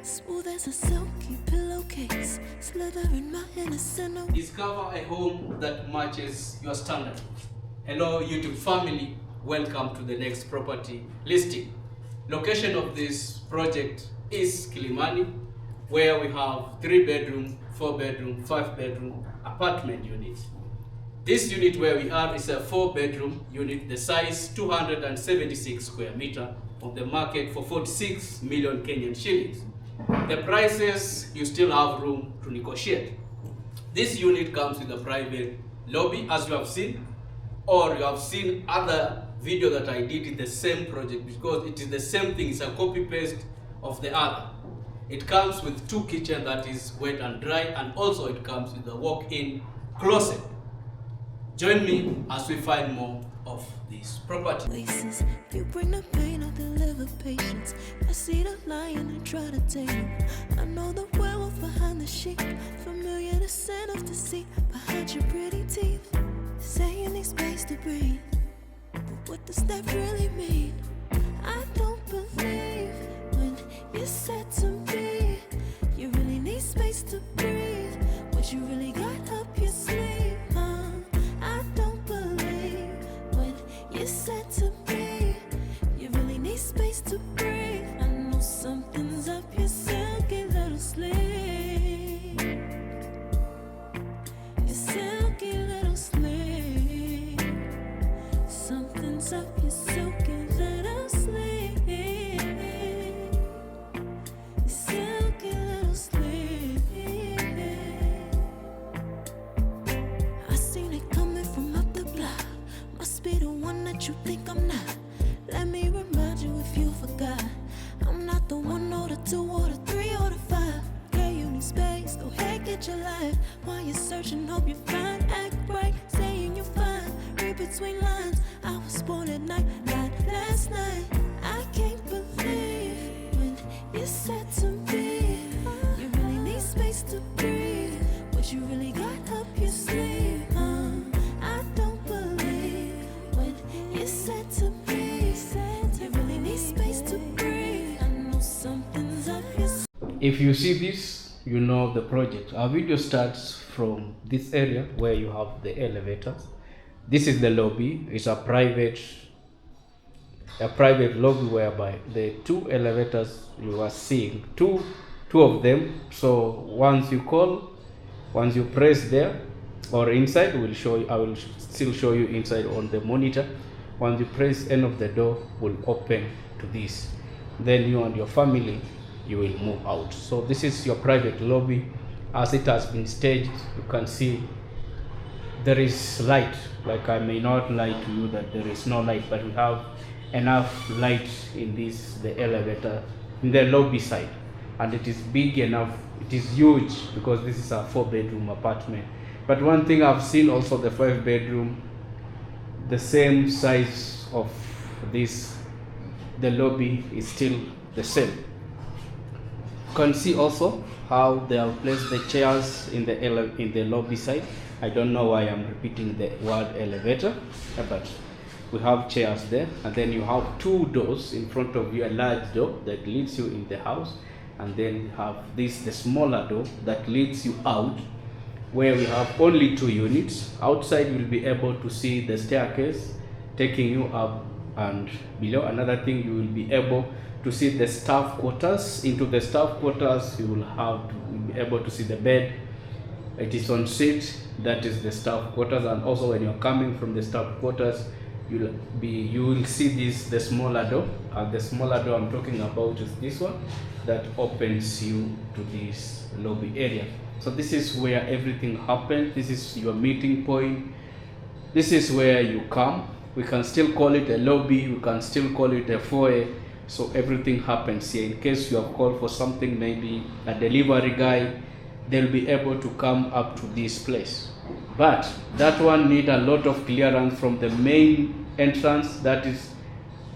Smooth as a silky pillowcase, slither in my innocent. Discover a home that matches your standard. Hello YouTube family, welcome to the next property listing. Location of this project is Kilimani, where we have 3-bedroom, 4-bedroom, 5-bedroom apartment units. This unit where we are is a 4-bedroom unit, the size 276 square meter, on the market for 46 million Kenyan shillings. The prices, you still have room to negotiate. This unit comes with a private lobby, as you have seen, or you have seen other video that I did in the same project, because it is the same thing, it's a copy paste of the other. It comes with 2 kitchens, that is wet and dry, and also it comes with a walk-in closet. Join me as we find more of this property. Places, you bring the pain, I deliver patience. I see the lion and try to tame him. I know the werewolf behind the sheep, familiar the scent of deceit behind your pretty teeth. Saying need space to breathe, but what does that really mean? I don't believe when you said to me you really need space to breathe. What you really got up your sleeve, huh? I don't believe when you said to me you really need space to breathe. I know something's up your silky little sleeve, your silky little sleeve. Something's up your silky little sleeve, your silky little sleeve. I seen it coming from up the block. Must be the one that you think I'm not. Let me remind you if you forgot, I'm not the 1 or the 2 or the 3 or the 5. Yeah, you need space, go ahead, get your life. While you're searching, hope you find. Act right, saying you're fine. Read between lines, I was born at night, not last night. I can't believe when you said to me you really need space to breathe. What you really got up your sleeve, huh? I don't believe when you said to me you really need space to breathe. I know something's up your sleeve. If you see this, you know the project. Our video starts from this area where you have the elevators. This is the lobby. It's a private lobby whereby the 2 elevators you are seeing, two of them. So once you press there or inside, will show you. I will still show you inside on the monitor. Once you press end of the door, will open to this. Then you and your family, you will move out. So this is your private lobby. As it has been staged, you can see there is light. Like, I may not lie to you that there is no light, but we have enough light in the elevator, in the lobby side, and it is big enough. It is huge because this is a 4-bedroom apartment. But one thing I've seen also, the 5-bedroom, the same size of this, the lobby is still the same. You can see also how they have placed the chairs in the lobby side. I don't know why I'm repeating the word elevator, but we have chairs there, and then you have 2 doors in front of you, a large door that leads you in the house, and then you have the smaller door that leads you out, where we have only 2 units. Outside you'll be able to see the staircase taking you up and below. Another thing, you will be able to see the staff quarters. Into the staff quarters you will be able to see the bed. It is on seat, that is the staff quarters. And also when you're coming from the staff quarters, you will see the smaller door, and the smaller door I'm talking about is this one that opens you to this lobby area. So this is where everything happens. This is your meeting point. This is where you come. We can still call it a lobby, we can still call it a foyer. So everything happens here. In case you have called for something, maybe a delivery guy, they'll be able to come up to this place. But that one need a lot of clearance from the main entrance. That is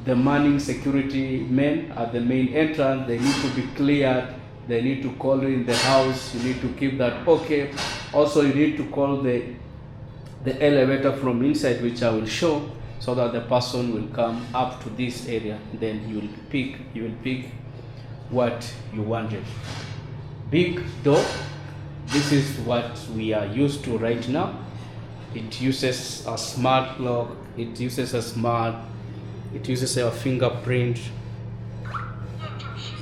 the manning security men at the main entrance. They need to be cleared. They need to call in the house. You need to keep that okay. Also, you need to call the elevator from inside, which I will show, so that the person will come up to this area. Then you will pick what you wanted. Big door, this is what we are used to right now. It uses a smart lock, it uses a fingerprint.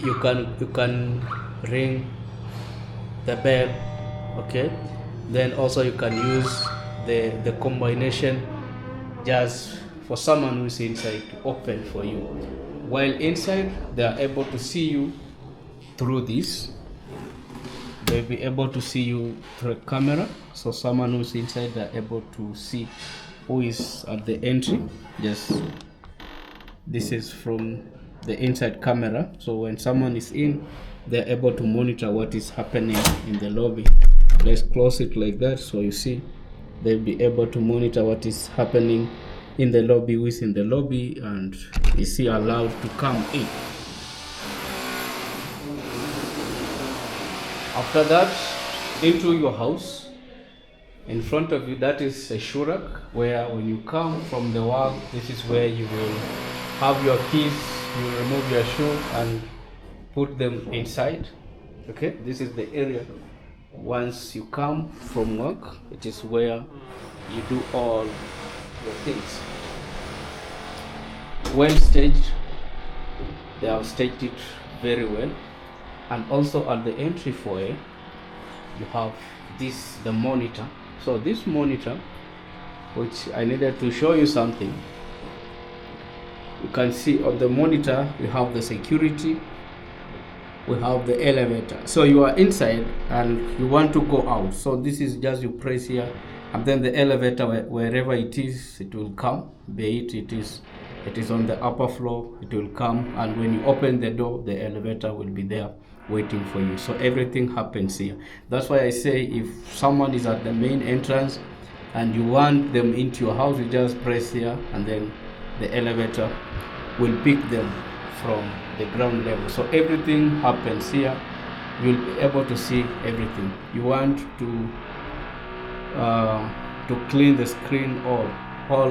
You can ring the bell, okay? Then also you can use the combination just for someone who's inside to open for you. While inside, they are able to see you through this. They'll be able to see you through a camera. So someone who's inside, they're able to see who is at the entry. Just this is from the inside camera. So when someone is in, they're able to monitor what is happening in the lobby. Let's close it like that. So you see, they'll be able to monitor what is happening in the lobby, who is in the lobby, and is he allowed to come in. After that, into your house. In front of you, that is a shoe rack, where when you come from the work, this is where you will have your keys. You remove your shoe and put them inside. Okay, this is the area. Once you come from work, it is where you do all your things. Well staged, they have staged it very well. And also at the entry foyer, you have the monitor. So this monitor, which I needed to show you something, you can see on the monitor we have the security, we have the elevator. So you are inside and you want to go out, so this is just, you press here, and then the elevator, wherever it is, it will come. Be it is on the upper floor, it will come, and when you open the door, the elevator will be there waiting for you. So everything happens here. That's why I say, if someone is at the main entrance and you want them into your house, you just press here, and then the elevator will pick them from the ground level. So everything happens here. You'll be able to see everything. You want to clean the screen, all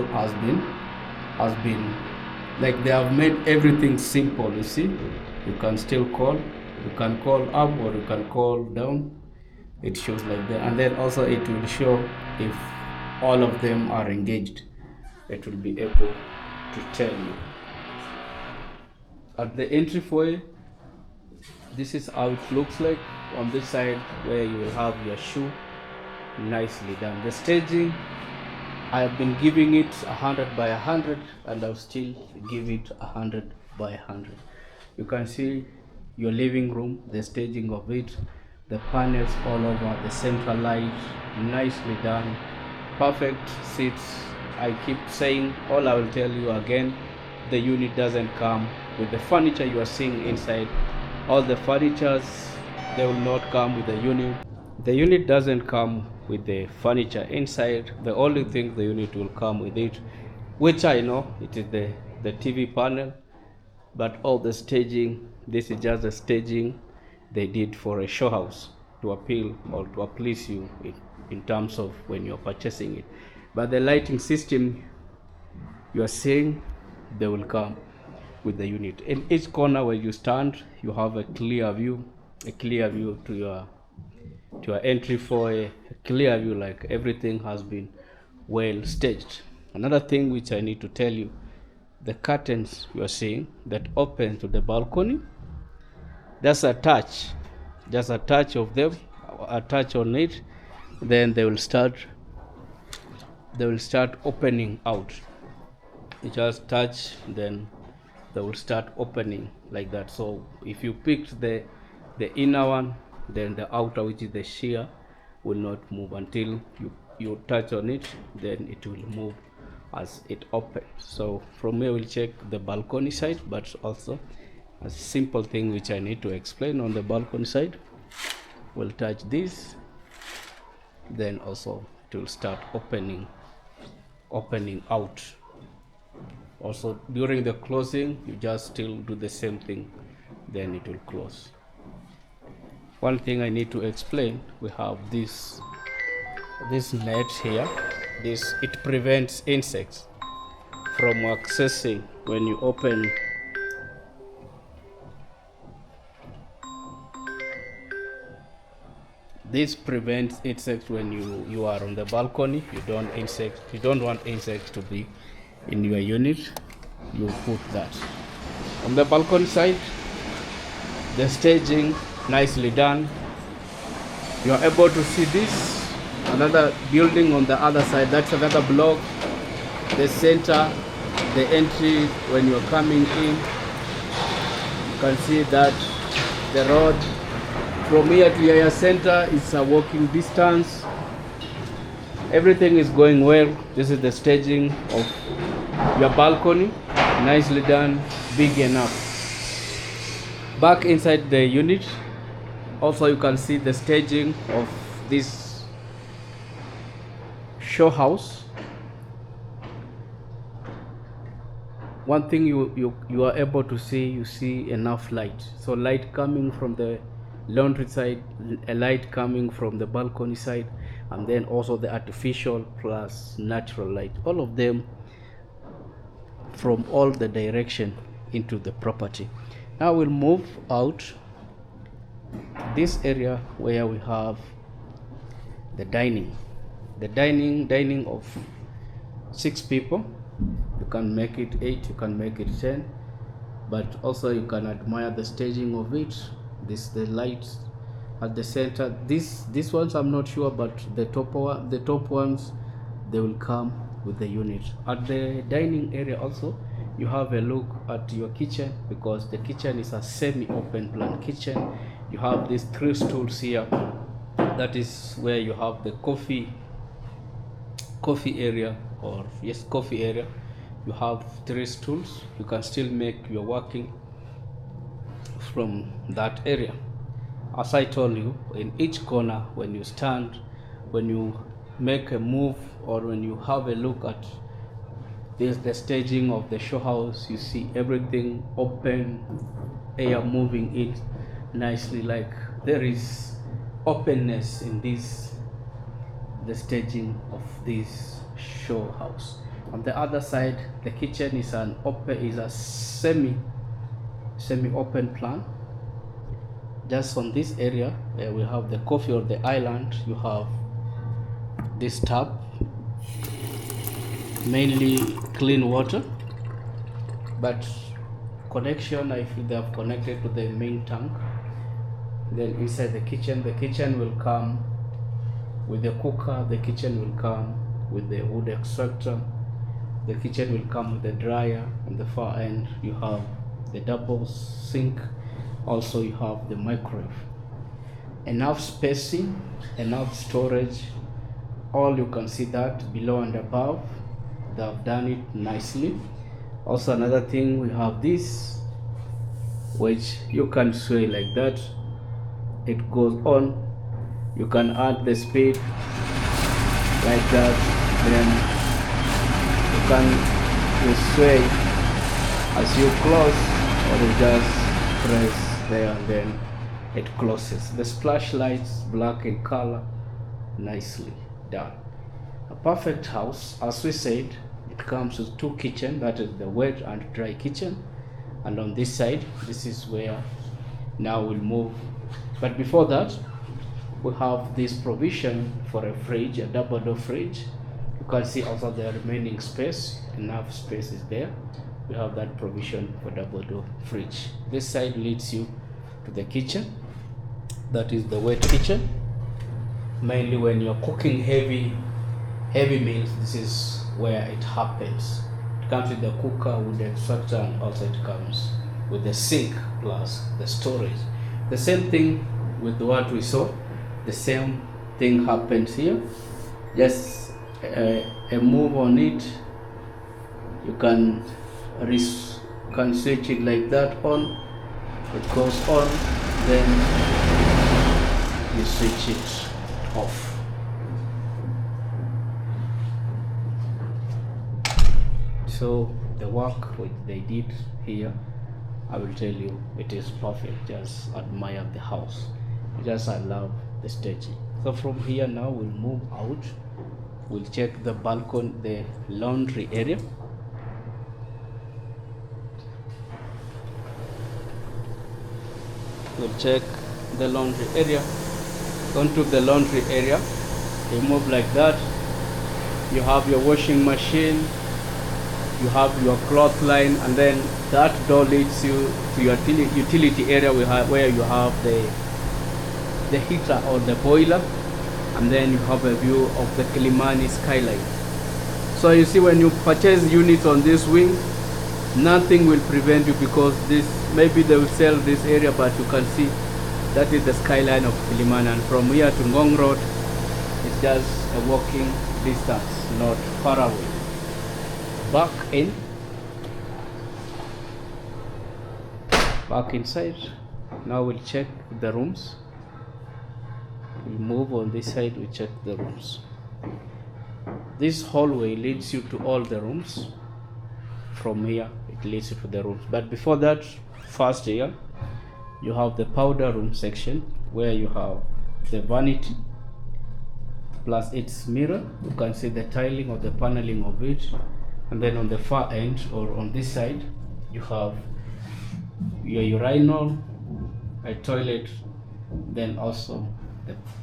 has been like, they have made everything simple. You see, you can still call. You can call up or you can call down. It shows like that, and then also it will show if all of them are engaged. It will be able to tell you. At the entry foyer, this is how it looks like. On this side, where you will have your shoe, nicely done. The staging, I have been giving it 100 by 100, and I'll still give it 100 by 100. You can see your living room, the staging of it, the panels all over, the central light, nicely done, perfect seats. I keep saying, all I will tell you again, the unit doesn't come with the furniture you are seeing inside. All the furnitures, they will not come with the unit. The unit doesn't come with the furniture inside. The only thing the unit will come with it, which I know, it is the TV panel, but all the staging, this is just the staging they did for a show house to appeal or to please you in terms of when you're purchasing it. But the lighting system you are seeing, they will come with the unit. In each corner where you stand, you have a clear view to your entry foyer, a clear view, like everything has been well staged. Another thing which I need to tell you, the curtains you are seeing that open to the balcony, just a touch of them, a touch on it, then they will start opening out. You just touch, then they will start opening like that. So if you picked the inner one, then the outer, which is the sheer, will not move until you touch on it, then it will move as it opens. So from here we'll check the balcony side, but also a simple thing which I need to explain on the balcony side. We'll touch this, then also it will start opening out. Also during the closing, you just still do the same thing, then it will close. One thing I need to explain, we have this net here. It prevents insects from accessing when you open This prevents insects when you are on the balcony. You don't want insects to be in your unit. You put that on the balcony side. The staging nicely done. You are able to see this another building on the other side. That's another block. The center, the entry when you're coming in, you can see that the road from here to Yaya Center is a walking distance. Everything is going well. This is the staging of your balcony, nicely done, big enough. Back inside the unit, also you can see the staging of this show house. One thing you are able to see, you see enough light. So light coming from the laundry side, a light coming from the balcony side, and then also the artificial plus natural light. All of them from all the direction into the property. Now we'll move out this area where we have the dining. The dining of 6 people. You can make it 8, you can make it 10, but also you can admire the staging of it. The lights at the center. These ones I'm not sure, but the top ones, they will come with the unit. At the dining area also, you have a look at your kitchen, because the kitchen is a semi-open plan kitchen. You have these 3 stools here. That is where you have the coffee area, or yes, coffee area. You have 3 stools. You can still make your working from that area. As I told you, in each corner, when you stand, when you make a move, or when you have a look at this, the staging of the show house, you see everything open, air moving in nicely. Like there is openness in this, the staging of this show house. On the other side, the kitchen is a semi-open plan. Just on this area, we have the coffee or the island. You have this tap, mainly clean water, but connection, I feel they have connected to the main tank. Then inside the kitchen will come with the cooker. The kitchen will come with the wood extractor. The kitchen will come with the dryer. On the far end, you have the double sink. Also, you have the microwave. Enough spacing, enough storage. All you can see that below and above, they have done it nicely. Also, another thing, we have this, which you can sway like that. It goes on. You can add the speed like that. Then you sway as you close, or you just press there and then it closes. The splash lights, black in color, nicely done. A perfect house. As we said, it comes with 2 kitchens, that is the wet and dry kitchen. And on this side, this is where now we'll move. But before that, we have this provision for a fridge, a double door fridge. You can see also the remaining space, enough space is there. We have that provision for double door fridge. This side leads you to the kitchen. That is the wet kitchen. Mainly when you're cooking heavy meals, this is where it happens. It comes with the cooker, with the extractor, and also it comes with the sink plus the storage. The same thing with what we saw. The same thing happens here. Just a move on it. You can switch it like that on. It goes on. Then you switch it off. So the work which they did here, I will tell you, it is perfect. Just admire the house. I love the staging. So from here now we'll move out. We'll check the balcony, the laundry area. We'll check the laundry area. onto the laundry area. You move like that. You have your washing machine, you have your clothesline, and then that door leads you to your utility area where you have the heater or the boiler, and then you have a view of the Kilimani skyline. So you see, when you purchase units on this wing, nothing will prevent you, because this, maybe they will sell this area, but you can see that is the skyline of Kilimani, and from here to Ngong Road it's just a walking distance, not far away. Back inside. Now we'll check the rooms. We move on this side, we check the rooms. This hallway leads you to all the rooms. From here it leads you to the rooms, but before that, first here you have the powder room section, where you have the vanity plus its mirror. You can see the tiling or the paneling of it, and then on the far end, or on this side, you have your urinal, a toilet, then also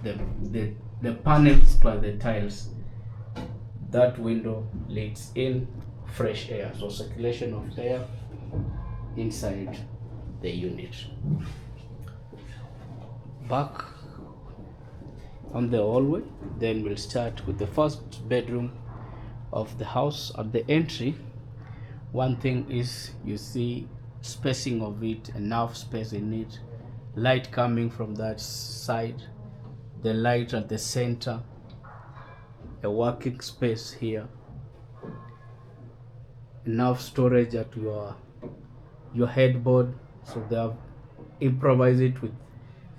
the panels plus the tiles. That window leads in fresh air, so circulation of air inside the unit. Back on the hallway, then we'll start with the first bedroom of the house. At the entry, one thing is, you see spacing of it, enough space in it, light coming from that side, the light at the center, a working space here, enough storage at your headboard, so they have improvised it with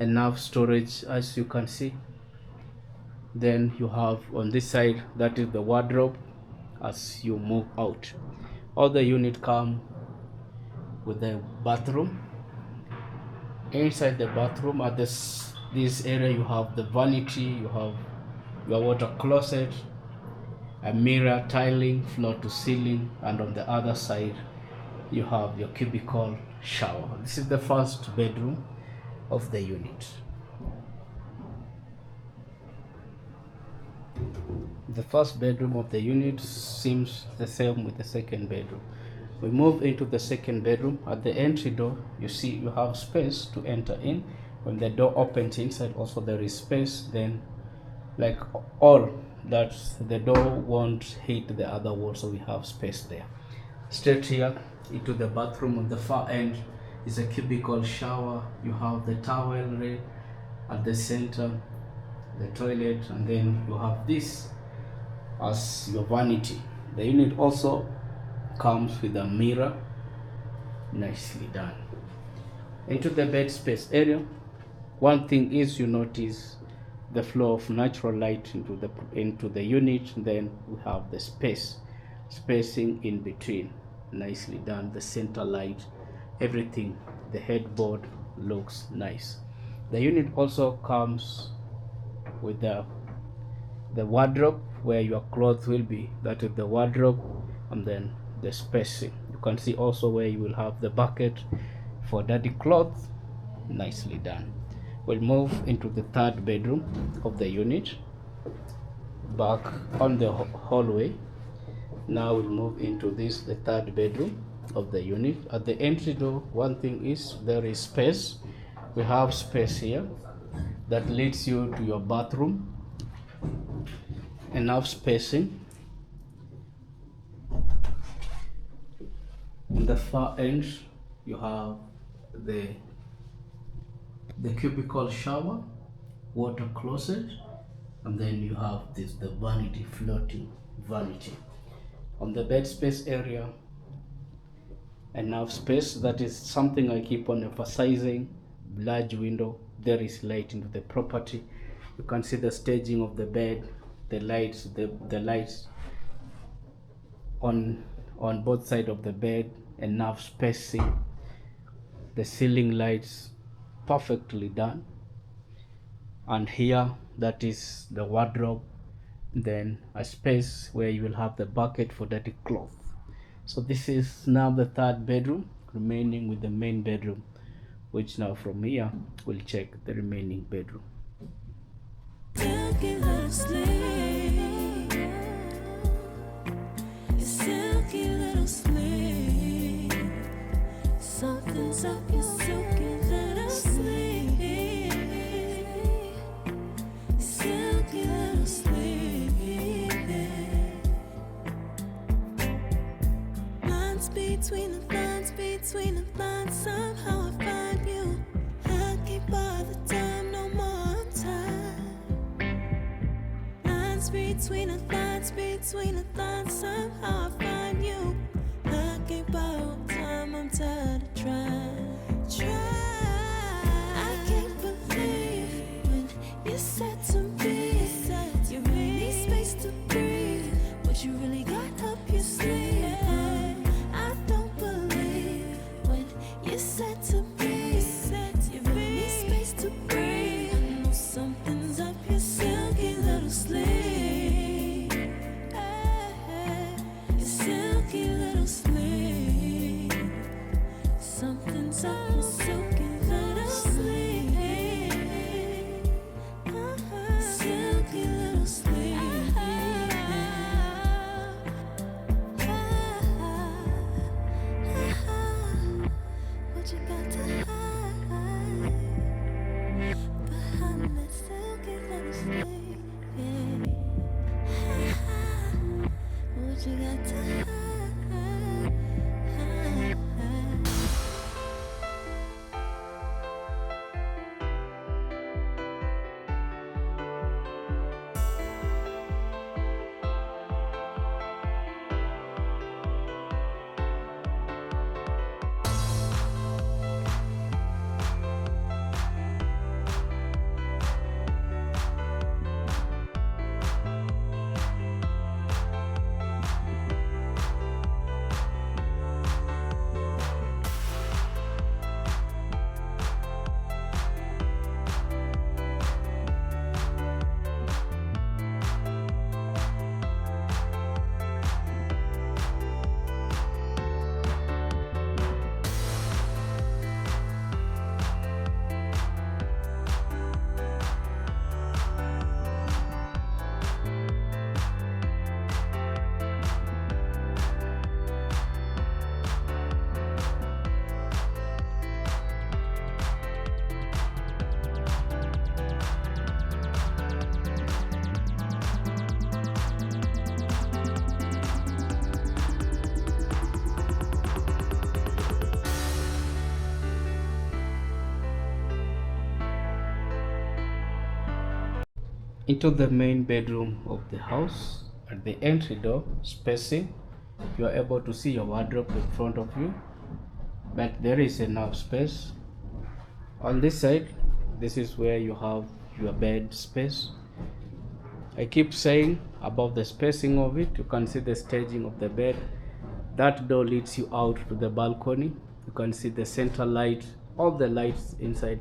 enough storage, as you can see. Then you have on this side, that is the wardrobe. As you move out, all the unit come with the bathroom. Inside the bathroom, at this area, you have the vanity, you have your water closet, a mirror, tiling floor to ceiling, and on the other side you have your cubicle shower. This is the first bedroom of the unit. The first bedroom of the unit seems the same with the second bedroom. We move into the second bedroom. At the entry door, you see you have space to enter in. When the door opens inside, also there is space. Then, like all that, the door won't hit the other wall, so we have space there. Straight here into the bathroom on the far end is a cubicle shower. You have the towel rail at the center, the toilet, and then you have this as your vanity. The unit also comes with a mirror, nicely done. Into the bed space area, one thing is, you notice the flow of natural light into the unit. Then we have the spacing in between, nicely done. The center light, everything, the headboard looks nice. The unit also comes with the wardrobe, where your clothes will be. That is the wardrobe, and then the spacing. You can see also where you will have the bucket for dirty clothes, nicely done. We'll move into the third bedroom of the unit. Back on the hallway, now we'll move into the third bedroom of the unit. At the entry door, one thing is, there is space. We have space here that leads you to your bathroom, enough spacing. On the far end, you have the cubicle shower, water closet, and then you have the vanity, floating vanity. On the bed space area, enough space. That is something I keep on emphasizing. Large window, there is light into the property. You can see the staging of the bed, the lights, the lights on both sides of the bed, enough spacing, the ceiling lights perfectly done. And here, that is the wardrobe, then a space where you will have the bucket for dirty cloth. So this is now the third bedroom, remaining with the main bedroom, which now from here we'll check the remaining bedroom. silky little slave. Your silky little slave. Something's up your silky little slave. Silky little slave. Lines between the lines, between the lines, somehow I find you. I can't buy the time, no more time. Lines between the lines, between the lines, somehow I find you. I can't borrow time, I'm tired of trying. I can't believe when you said to me, you really need space to breathe. What you really got up your sleeve. I don't believe when you said to me, you really need space to breathe. I know something's up your silky little sleeve. Your silky little sleeve. Something's up your silky little sleeve. Silky little sleeve. What you got to hide behind that silky little sleeve? What you got to hide? Into the main bedroom of the house. At the entry door spacing, you are able to see your wardrobe in front of you, but there is enough space. On this side, this is where you have your bed space. I keep saying about the spacing of it. You can see the staging of the bed. That door leads you out to the balcony. You can see the center light, all the lights inside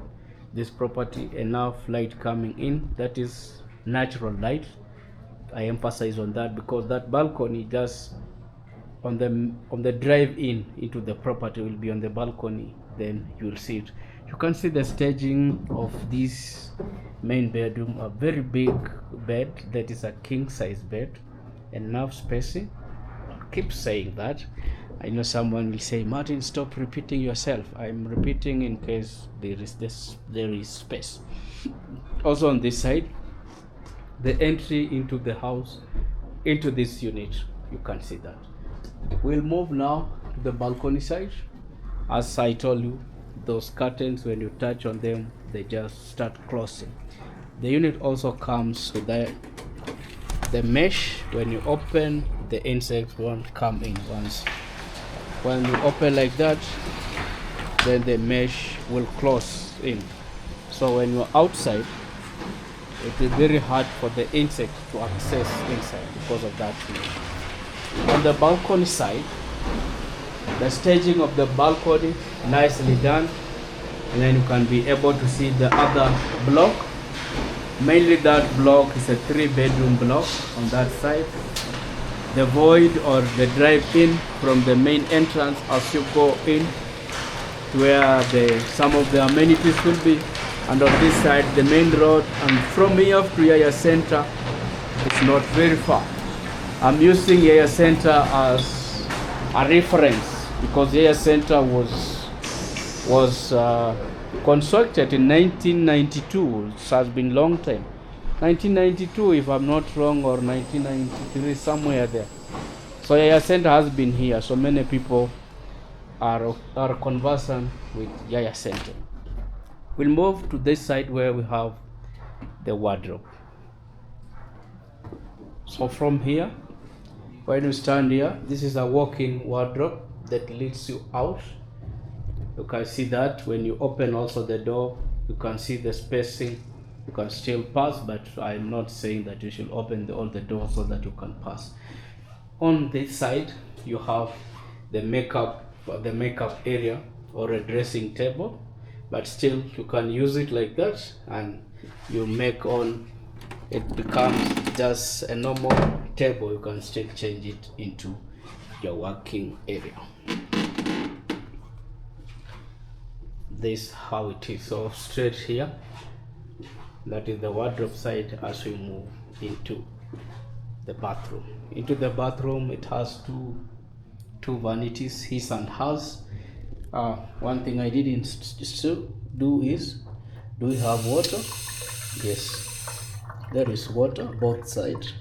this property, enough light coming in. That is natural light. I emphasize on that because that balcony just on the drive in into the property will be on the balcony, then you will see it. You can see the staging of this main bedroom, a very big bed that is a king size bed, enough spacing. Keep saying that. I know someone will say, Martin, stop repeating yourself. I'm repeating in case there is space. Also on this side, the entry into the house, into this unit, you can see that. We'll move now to the balcony side. As I told you, those curtains, when you touch on them, they just start closing. The unit also comes with the mesh. When you open, the insects won't come in once. When you open like that, then the mesh will close in. So when you're outside, it is very hard for the insect to access inside because of that mesh. On the balcony side, the staging of the balcony nicely done, and then you can be able to see the other block. Mainly that block is a 3-bedroom block on that side. The void or the drive-in from the main entrance as you go in to where some of the amenities will be. and on this side the main road, and from here to Yaya Center it's not very far. I'm using Yaya Center as a reference because Yaya Center was constructed in 1992. It has been long time, 1992 if I'm not wrong, or 1993, somewhere there. So Yaya Center has been here, so many people are conversant with Yaya Center. We'll move to this side where we have the wardrobe. So from here, when you stand here, this is a walk-in wardrobe that leads you out. You can see that when you open also the door, you can see the spacing. You can still pass, but I'm not saying that you should open all the doors so that you can pass. On this side, you have the makeup area or a dressing table, but still you can use it like that, and you make on it becomes just a normal table. You can still change it into your working area. This is how it is. So straight here, that is the wardrobe side. As we move into the bathroom, it has two vanities, his and hers. One thing I didn't do is, do we have water? Yes, there is water both sides,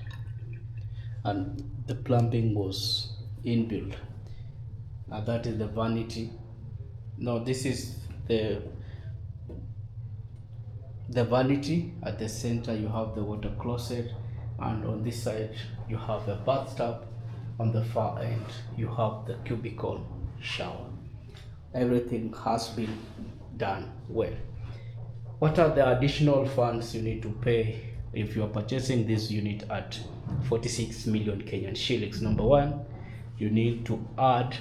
and the plumbing was inbuilt. That is the vanity. No, this is the vanity. At the center you have the water closet, and on this side you have the bathtub. On the far end you have the cubicle shower. Everything has been done well. What are the additional funds you need to pay if you are purchasing this unit at 46 million Kenyan shillings? Number one, you need to add,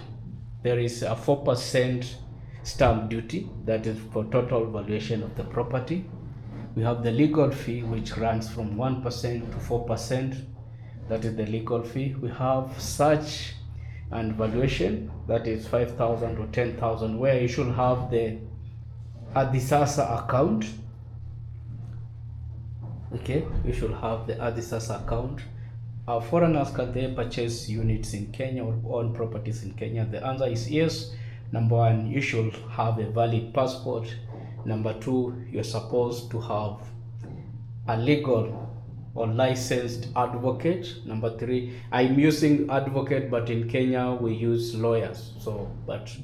there is a 4% stamp duty, that is for total valuation of the property. We have the legal fee, which runs from 1% to 4%. That is the legal fee. We have search and valuation, that is 5,000 or 10,000, where you should have the Adisasa account. Okay, you should have the Adisasa account. Foreigners, can they purchase units in Kenya or own properties in Kenya? The answer is yes. Number one, you should have a valid passport. Number two, you're supposed to have a legal or licensed advocate. Number three, I'm using advocate, but in Kenya we use lawyers. So, but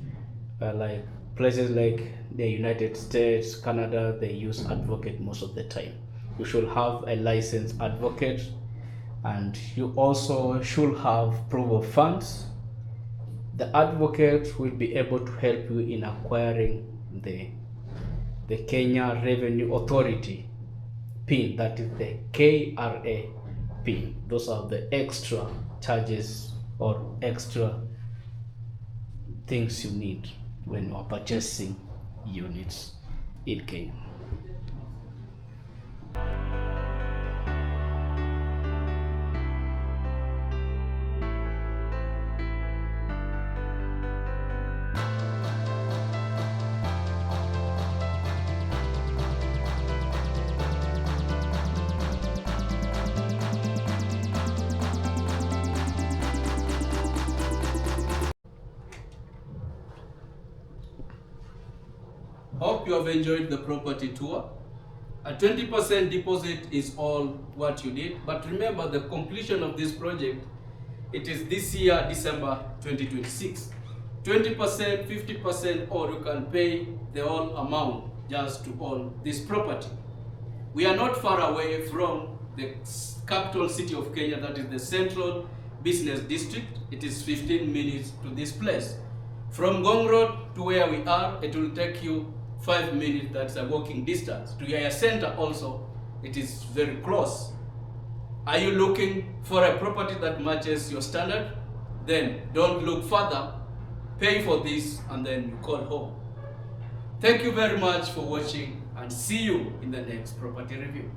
like places like the United States, Canada, they use advocate most of the time. You should have a licensed advocate, and you also should have proof of funds. The advocate will be able to help you in acquiring the Kenya Revenue Authority PIN, that is the KRA PIN. Those are the extra charges or extra things you need when you are purchasing units in Kenya. Hope you have enjoyed the property tour. A 20% deposit is all what you need, but remember the completion of this project, it is this year, December 2026. 20%, 50%, or you can pay the whole amount just to own this property. We are not far away from the capital city of Kenya, that is the Central Business District. It is 15 minutes to this place. From Ngong Road to where we are, it will take you 5 minutes. That's a walking distance. To Yaya Center also, it is very close. Are you looking for a property that matches your standard? Then don't look further. Pay for this and then you call home. Thank you very much for watching, and see you in the next property review.